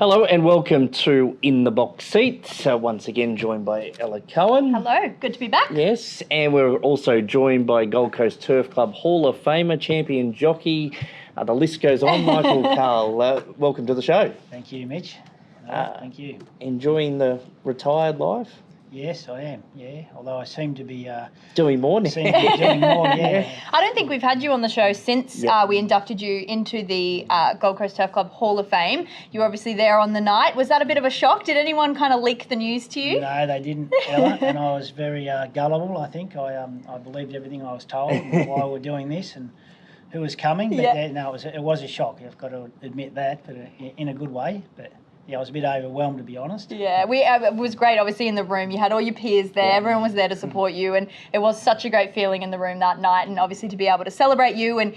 Hello and welcome to In the Box Seat. So once again joined by Ella Cohen. Hello, good to be back. Yes, and we're also joined by Gold Coast Turf Club Hall of Famer, champion jockey. The list goes on, Michael Cahill. Welcome to the show. Thank you, Mitch. Thank you. Enjoying the retired life? Yes, I am, yeah. Although I seem to be... doing more now. I don't think we've had you on the show since we inducted you into the Gold Coast Turf Club Hall of Fame. You were obviously there on the night. Was that a bit of a shock? Did anyone kind of leak the news to you? No, they didn't, Ella, and I was very gullible, I think. I believed everything I was told and why we're doing this and who was coming. But no, it was a shock. I've got to admit that, but in a good way. But yeah, I was a bit overwhelmed, to be honest. Yeah, it was great, obviously, in the room. You had all your peers there. Everyone was there to support you, and it was such a great feeling in the room that night, and obviously to be able to celebrate you and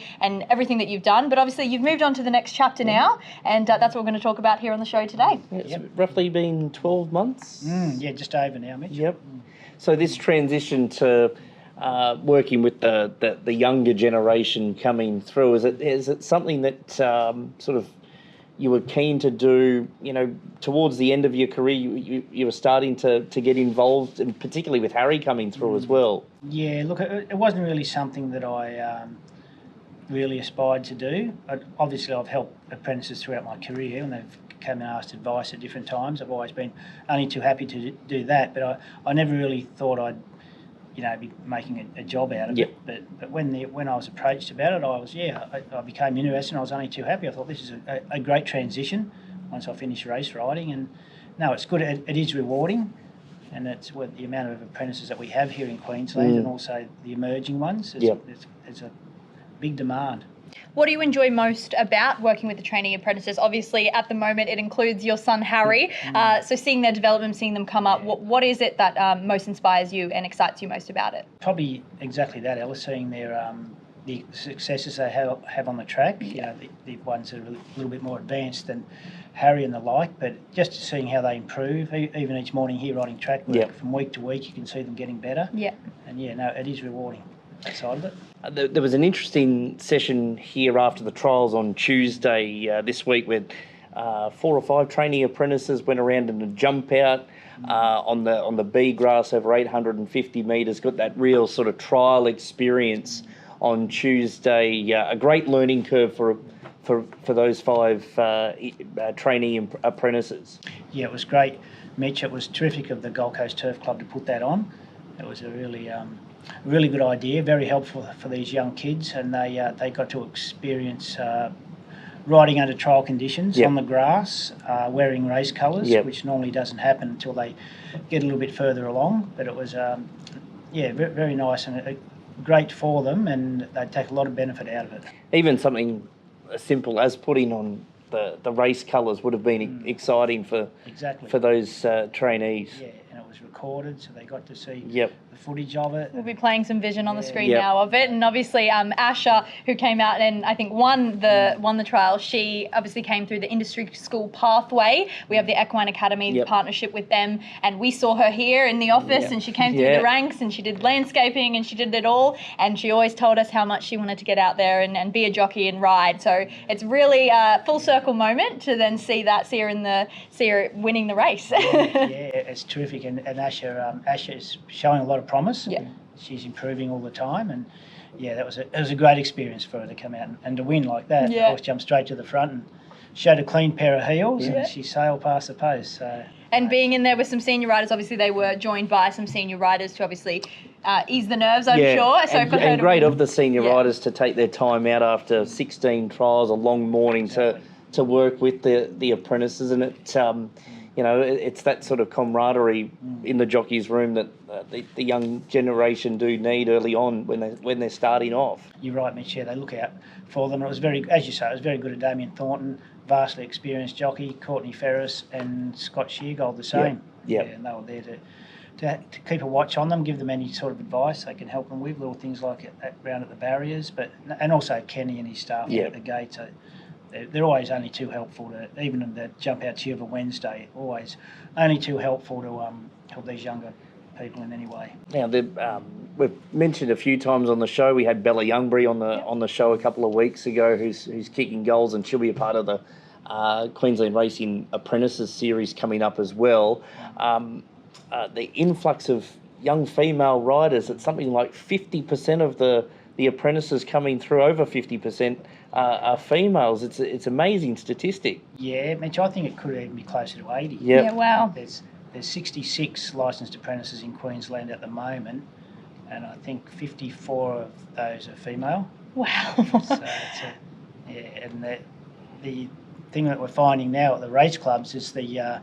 everything that you've done. But obviously you've moved on to the next chapter now, and that's what we're going to talk about here on the show today. It's roughly been 12 months? Yeah, just over now, Mitch. Yep. So this transition to working with the younger generation coming through, is it something that sort of you were keen to do, towards the end of your career, you were starting to get involved, and particularly with Harry coming through as well? Yeah, look, it wasn't really something that I really aspired to do. Obviously, I've helped apprentices throughout my career, and they've come and asked advice at different times. I've always been only too happy to do that, but I never really thought I'd be making a job out of it. But when I was approached about it, I became interested, and I was only too happy. I thought this is a great transition once I finished race riding, and no, it's good. It is rewarding, and it's with the amount of apprentices that we have here in Queensland, and also the emerging ones. It's a big demand. What do you enjoy most about working with the trainee apprentices? Obviously, at the moment, it includes your son, Harry. So seeing their development, seeing them come up, what is it that most inspires you and excites you most about it? Probably exactly that, Ella, seeing their the successes they have on the track. The ones that are a little bit more advanced than Harry and the like, but just seeing how they improve, even each morning here riding track work, from week to week, you can see them getting better. And it is rewarding, that side of it. There was an interesting session here after the trials on Tuesday this week where 4 or 5 trainee apprentices went around in a jump out on the B grass over 850 metres, got that real sort of trial experience on Tuesday. A great learning curve for those 5 trainee apprentices. Yeah, it was great, Mitch. It was terrific of the Gold Coast Turf Club to put that on. It was a really good idea, very helpful for these young kids, and they got to experience riding under trial conditions on the grass, wearing race colours, which normally doesn't happen until they get a little bit further along. But it was, very nice and great for them, and they take a lot of benefit out of it. Even something as simple as putting on the race colours would have been exciting for those trainees. Yeah, and it was recorded, so they got to see the footage of it. We'll be playing some vision on the screen now of it, and obviously Asha, who came out and I think won the trial, she obviously came through the industry school pathway. We have the Equine Academy partnership with them, and we saw her here in the office, and she came through the ranks, and she did landscaping, and she did it all, and she always told us how much she wanted to get out there and be a jockey and ride. So it's really a full circle moment to then see her winning the race. It's terrific, and Asha is showing a lot of promise. She's improving all the time, and it was a great experience for her to come out and to win like that. The horse jumped straight to the front and showed a clean pair of heels, and she sailed past the post. So, and being in there with some senior riders, obviously they were joined by some senior riders to obviously ease the nerves, I'm sure. So and great of the senior riders to take their time out after 16 trials, a long morning to work with the apprentices, and it's that sort of camaraderie in the jockey's room that the young generation do need early on when they're starting off. You're right, Mitch. Yeah, they look out for them. It was as you say, it was very good of Damien Thornton, vastly experienced jockey, Courtney Ferris and Scott Sheargold the same. And they were there to keep a watch on them, give them any sort of advice they can help them with, little things like round at the barriers, and also Kenny and his staff at the gate. So they're always only too helpful even in the jump out cheer of a Wednesday, always only too helpful to help these younger people in any way. Now, we've mentioned a few times on the show, we had Bella Youngbury on the show a couple of weeks ago, who's kicking goals, and she'll be a part of the Queensland Racing Apprentices series coming up as well. The influx of young female riders, it's something like 50% of the apprentices coming through, over 50% are females. It's amazing statistic. Yeah, Mitch, I think it could even be closer to 80. Yep. Yeah, wow. There's 66 licensed apprentices in Queensland at the moment, and I think 54 of those are female. Wow. So and the thing that we're finding now at the race clubs is the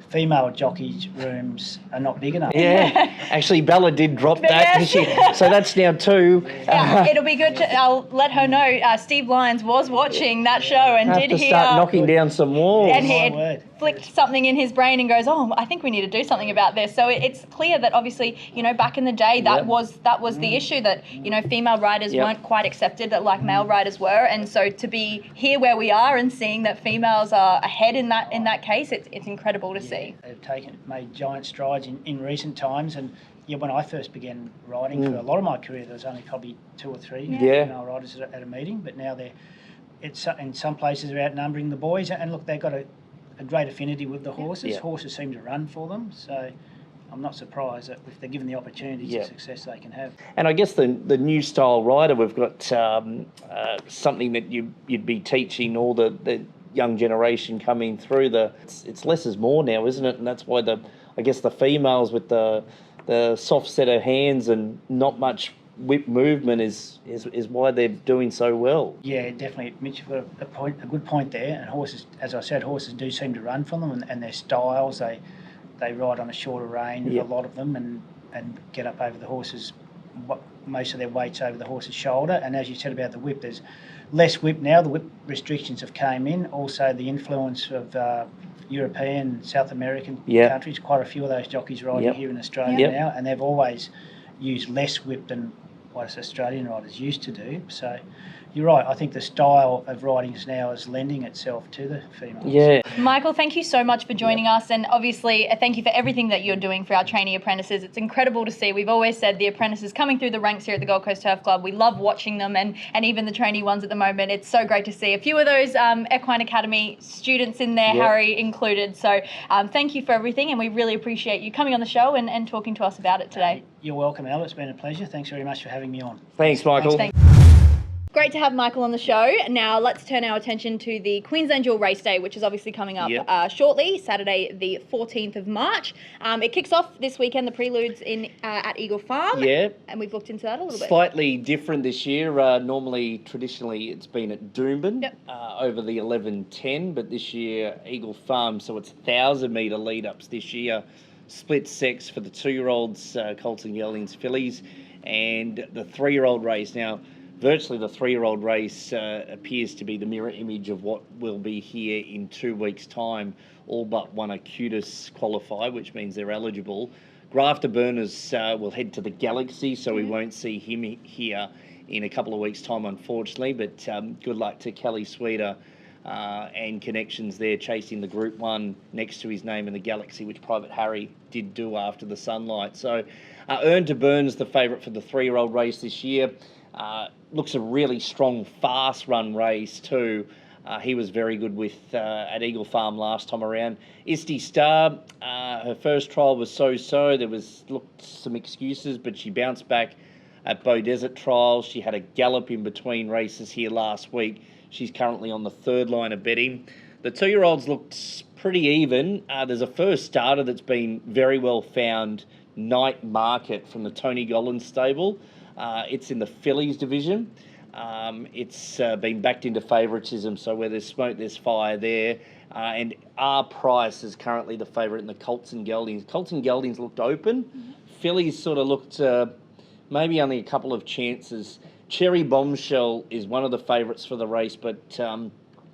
female jockeys' rooms are not big enough. Yeah, actually Bella did drop that, didn't she? So that's now 2. Yeah, it'll be good I'll let her know. Steve Lyons was watching that show and Have did to hear... start knocking down some walls. And he My had word. flicked something in his brain and goes, oh, I think we need to do something about this. So it's clear that obviously, back in the day, that was the issue, that, female riders weren't quite accepted like male riders were. And so to be here where we are and seeing that females are ahead in that case, it's incredible to see. They've made giant strides in recent times, and when I first began riding, for a lot of my career, there was only probably 2 or 3 female riders at a meeting, but now it's in some places they're outnumbering the boys, and look, they've got a great affinity with the horses. Yeah. Horses seem to run for them, so I'm not surprised that if they're given the opportunities of success they can have. And I guess the new style rider, we've got something that you'd be teaching all the young generation coming through. It's less is more now, isn't it? And that's why the females with the soft set of hands and not much whip movement is why they're doing so well. Yeah, definitely, Mitch, you've got a good point there. And horses, as I said, horses do seem to run from them, and their styles, they ride on a shorter rein, a lot of them, and get up over the horses, most of their weight's over the horse's shoulder. And as you said about the whip, there's less whip now. The whip restrictions have came in. Also, the influence of European, South American countries. Quite a few of those jockeys riding here in Australia now, and they've always used less whip than what us Australian riders used to do. So you're right. I think the style of ridings now is lending itself to the females. Yeah. Michael, thank you so much for joining us, and obviously thank you for everything that you're doing for our trainee apprentices. It's incredible to see. We've always said the apprentices coming through the ranks here at the Gold Coast Turf Club, we love watching them, and even the trainee ones at the moment. It's so great to see a few of those Equine Academy students in there, Harry included. So thank you for everything, and we really appreciate you coming on the show and talking to us about it today. You're welcome, Ella. It's been a pleasure. Thanks very much for having me on. Thanks, Michael. Thanks. Great to have Michael on the show. Now let's turn our attention to the Queensland Dual Race Day, which is obviously coming up shortly, Saturday the 14th of March. It kicks off this weekend, the preludes at Eagle Farm. Yeah. And we've looked into that a little bit. Slightly different this year. Traditionally, it's been at Doomben over the 11:10, but this year, Eagle Farm, so it's 1,000-metre lead-ups this year. Split sex for the 2-year-olds, Colts and Geldings fillies, and the 3-year-old race. Now, virtually the 3-year-old race appears to be the mirror image of what will be here in 2 weeks' time. All but one Acutus qualify, which means they're eligible. Grafter Burners will head to the Galaxy, so we won't see him here in a couple of weeks' time, unfortunately. But good luck to Kelly Sweeter and connections there, chasing the Group 1 next to his name in the Galaxy, which Private Harry did do after the Sunlight. So Earn to Burn's the favourite for the 3-year-old race this year. Looks a really strong, fast-run race too. He was very good with at Eagle Farm last time around. Isti Star, her first trial was so-so. There looked some excuses, but she bounced back at Bow Desert trials. She had a gallop in between races here last week. She's currently on the 3rd line of betting. The 2-year-olds looked pretty even. There's a first starter that's been very well found, Night Market from the Tony Gollan stable. It's in the fillies division. It's been backed into favouritism, so where there's smoke, there's fire there. And our price is currently the favourite in the Colts and Geldings. Colts and Geldings looked open. Fillies sort of looked maybe only a couple of chances. Cherry Bombshell is one of the favourites for the race, but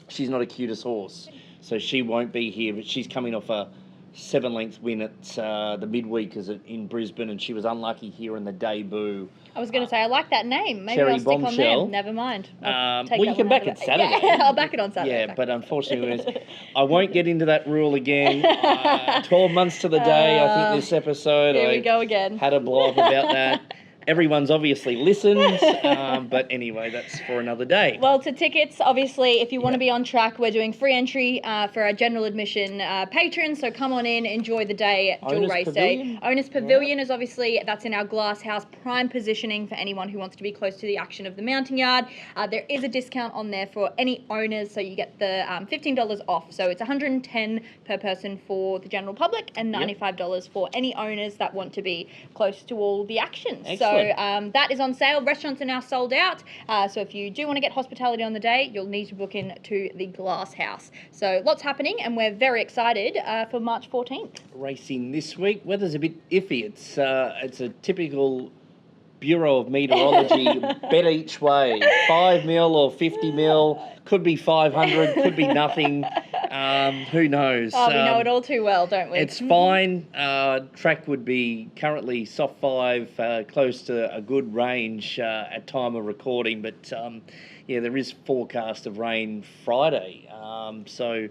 she's not a cutest horse, so she won't be here. But she's coming off a 7-length win at the midweekers in Brisbane, and she was unlucky here in the debut. I was going to say, I like that name. Maybe Cherry I'll stick Bombshell. on there. Never mind. Well, you can back it Saturday. Yeah, I'll back it on Saturday. Yeah, but unfortunately, I won't get into that rule again. 12 months to the day, I think this episode. Here we go again. Had a blow up about that. everyone's obviously listened, but anyway, that's for another day. Well, to tickets, obviously, if you want to be on track, we're doing free entry for our general admission patrons. So come on in, enjoy the day at Dual Owners Race Pavilion? Day. Owners Pavilion is obviously, that's in our glass house, prime positioning for anyone who wants to be close to the action of the mounting yard. There is a discount on there for any owners, so you get the $15 off. So it's $110 per person for the general public and $95 for any owners that want to be close to all the action. Excellent. So that is on sale. Restaurants are now sold out. So if you do want to get hospitality on the day, you'll need to book in to the Glass House. So lots happening, and we're very excited for March 14th. Racing this week. Weather's a bit iffy. It's a typical Bureau of Meteorology bet each way. 5 mil or 50 mil. Could be 500. Could be nothing. Who knows? Oh, we know it all too well, don't we? It's fine. Track would be currently soft 5, close to a good range at time of recording. But there is forecast of rain Friday. So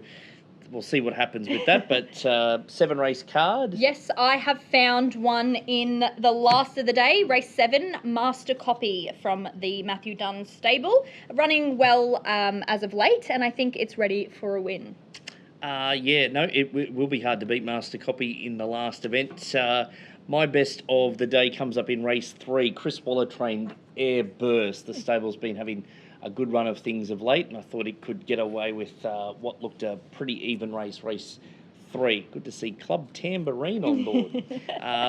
we'll see what happens with that. But 7-race card. Yes, I have found one in the last of the day, race 7, Master Copy from the Matthew Dunn stable. Running well as of late, and I think it's ready for a win. It will be hard to beat Master Copy in the last event. My best of the day comes up in race 3. Chris Waller trained Air Burst. The stable's been having a good run of things of late, and I thought it could get away with what looked a pretty even race 3. Good to see Club Tambourine on board,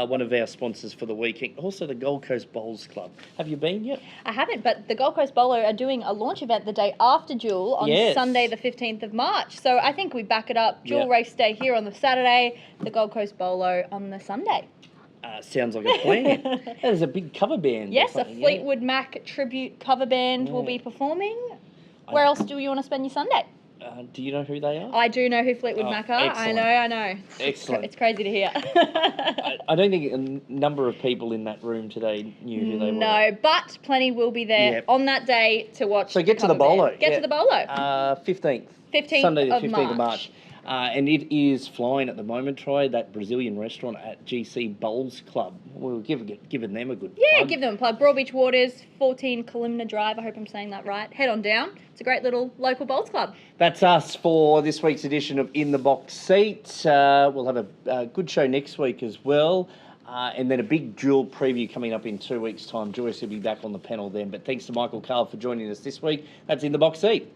one of our sponsors for the weekend. Also the Gold Coast Bowls Club. Have you been yet? I haven't, but the Gold Coast Bowler are doing a launch event the day after Dual on Sunday the 15th of March. So I think we back it up. Dual Race Day here on the Saturday, the Gold Coast Bowler on the Sunday. Sounds like a plan. There's a big cover band. Yes, a Fleetwood Mac tribute cover band will be performing. Where else do you want to spend your Sunday? Do you know who they are? I do know who Fleetwood Mac are. Excellent. I know. Excellent. It's crazy to hear. I don't think a number of people in that room today knew who they were. No, but plenty will be there on that day to watch. So get to the bolo. Get to the bolo. 15th. 15th Sunday the of 15th of March. And it is flying at the moment. Try that Brazilian restaurant at GC Bowls Club. We'll giving them a good plug. Give them a plug. Broadbeach Waters, 14 Columna Drive. I hope I'm saying that right. Head on down. It's a great little local bowls club. That's us for this week's edition of In the Box Seat. We'll have a good show next week as well. And then a big dual preview coming up in 2 weeks' time. Joyce will be back on the panel then. But thanks to Michael Cahill for joining us this week. That's In the Box Seat.